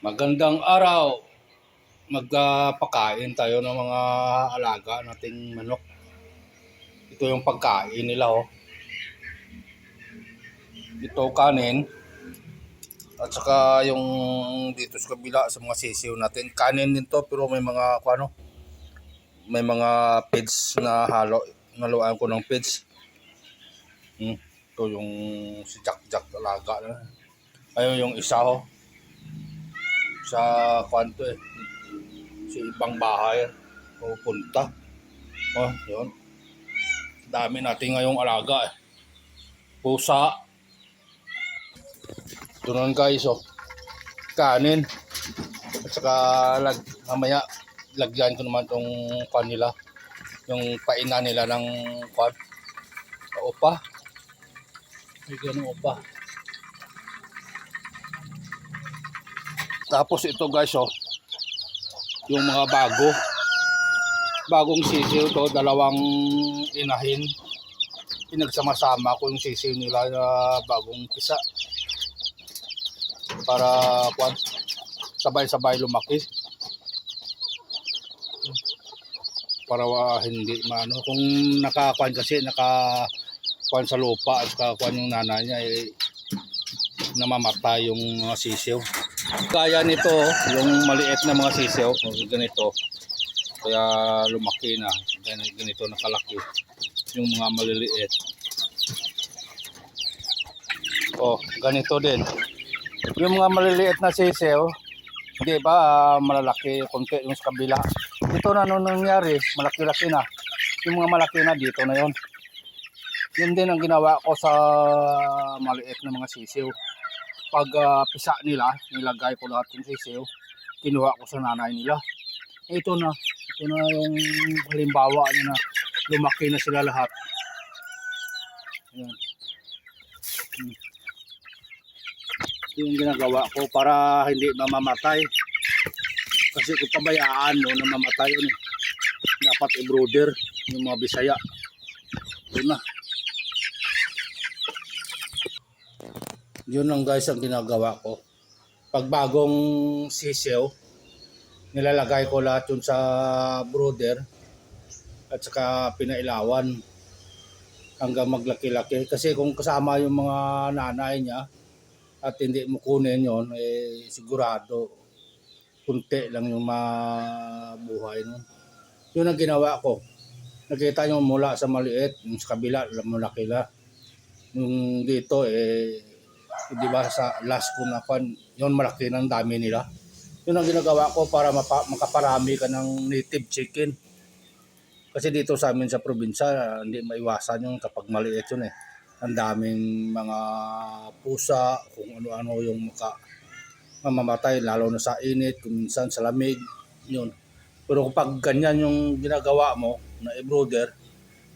Magandang araw. Magpakain tayo ng mga alaga nating manok. Ito yung pagkain nila, oh. Ito kanin. At saka yung dito sa kabila sa mga sisiw natin. Kanin din to pero may mga may mga feeds na naluan ko ng feeds. Ito yung si Jack alaga na. Ayun yung isa, oh. Sa kwanto eh. Sa ibang bahay pupunta. Oh, yun. Dami natin ngayong alaga eh. Pusa. Doon guys, oh. Kanin. At saka mamaya lagyan ko naman tong kwan nila. Yung painan nila ng kwan. Opa. May ganun opa. Tapos ito guys, oh. Yung mga bagong sisiw to, dalawang inahin. Pinagsama-sama ko yung sisiw nila na bagong pisa para sabay-sabay lumaki para hindi maano kung nakakuan kasi nakakuan sa lupa at nakakuan yung nanay niya eh, namamatay yung mga sisiw. Kaya nito yung maliit na mga sisiw ganito kaya lumaki na ganito nakalaki yung mga maliliit. Oh, ganito din. Yung mga maliliit na sisiw, hindi ba malalaki konti yung sa kabila. Ito na nung nangyari, malaki-laki na. Yung mga malaki na dito na yon. Yun din ang ginawa ko sa maliit na mga sisiw. Pag pisa nila, nilagay ko lahat yung sisiw, kinuha ko sa nanay nila. Ito na yung halimbawa na lumaki na sila lahat. Ayan. Yung ginagawa ko para hindi mamamatay. Kasi kung pabayaan no, namamatay yun. Dapat i-brooder yung mga Bisaya. Yun na. Yun lang guys ang ginagawa ko. Pag bagong sisiw, nilalagay ko lahat yun sa brooder at saka pinailawan hanggang maglaki-laki. Kasi kung kasama yung mga nanay niya at hindi mo kunin yun, eh sigurado kunti lang yung mabuhay nun. Yun ang ginawa ko. Nakita nyo mula sa maliit, yung sa kabila, malaki na. Yung dito, eh, di ba sa last ko na pan, yun malaki ng dami nila. Yun ang ginagawa ko para makaparami ka ng native chicken. Kasi dito sa amin sa probinsya, hindi maiwasan yung kapag maliit yun eh. Ang daming mga pusa, kung ano-ano yung mamamatay, lalo na sa init, kung minsan sa lamig, yun. Pero kapag ganyan yung ginagawa mo na i-brooder,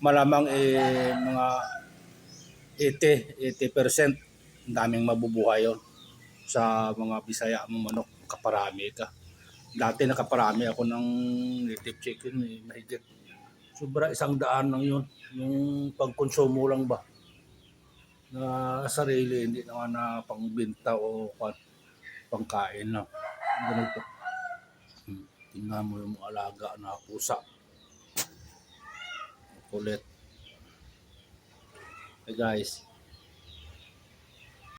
malamang mga 80% ang daming mabubuhay yun sa mga Bisaya mo manok, kaparami ka. Dati nakaparami ako ng native chicken, mahigit. Sobra 100 lang yun. Yung pagkonsumo lang ba na sarili, hindi naman na pangbenta o pangkain lang. Ganito. Tingnan mo yung alaga na pusa. Kulit. Hey guys.